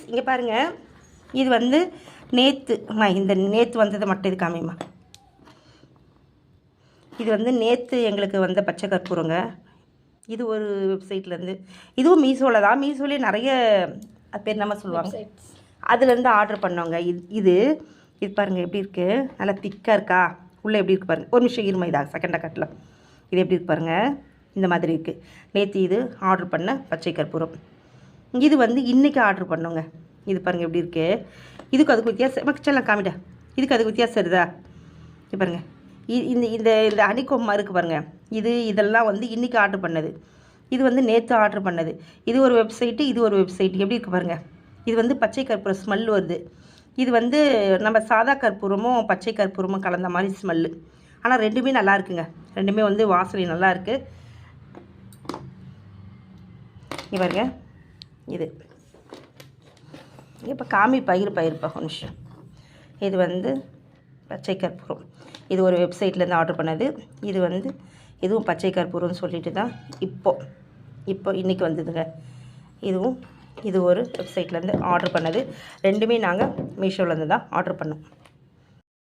இங்கே பாருங்கள், இது வந்து நேற்று இந்த நேற்று வந்ததை மட்டும் இது காமிம்மா. இது வந்து நேற்று எங்களுக்கு வந்த பச்சை கற்பூரங்க. இது ஒரு வெப்சைட்லேருந்து, இதுவும் மீஷோவில் தான். மீஷோலேயே நிறைய பேர் நம்ம சொல்லுவாங்க, அதுலேருந்து ஆர்டர் பண்ணோங்க. இது பாருங்கள் எப்படி இருக்குது, நல்லா திக்காக இருக்கா, உள்ளே எப்படி இருக்குது பாருங்கள். ஒரு நிமிஷம் இருமை இதா செகண்டாக கட்டலாம். இது எப்படி இருக்கு பாருங்கள், இந்த மாதிரி இருக்குது. நேற்று இது ஆர்டர் பண்ண பச்சை கற்பூரம். இது வந்து இன்றைக்கி ஆர்டர் பண்ணோங்க. இது பாருங்கள் எப்படி இருக்குது. இதுக்கு அதுக்கு வித்தியாசம் மக்கள் காமிடா. இதுக்கு அதுக்கு வித்தியாசம் இருக்குதா? இது பாருங்கள், இந்த இந்த இந்த அணிக்கொம்மா இருக்குது பாருங்கள். இதெல்லாம் வந்து இன்றைக்கி ஆர்டர் பண்ணது. இது வந்து நேற்று ஆர்டர் பண்ணது. இது ஒரு வெப்சைட்டு, இது ஒரு வெப்சைட். எப்படி இருக்குது பாருங்கள். இது வந்து பச்சை கற்பூரம் ஸ்மெல் வருது. இது வந்து நம்ம சாதா கற்பூரமும் பச்சை கற்பூரமும் கலந்த மாதிரி ஸ்மெல்லு. ஆனால் ரெண்டுமே நல்லா இருக்குங்க. ரெண்டுமே வந்து வாசனை நல்லா இருக்குது. இங்கே பாருங்க, இது இப்போ பயிருப்பா ஒரு நிமிஷம். இது வந்து பச்சை கற்பூரம். இது ஒரு வெப்சைட்லேருந்து ஆர்டர் பண்ணது. இது வந்து இதுவும் பச்சை கற்பூரம்னு சொல்லிட்டு தான் இப்போ இன்றைக்கி வந்ததுங்க. இது ஒரு வெப்சைட்லேருந்து ஆர்டர் பண்ணது. ரெண்டுமே நாங்கள் மீஷோலேருந்து தான் ஆர்டர் பண்ணோம்.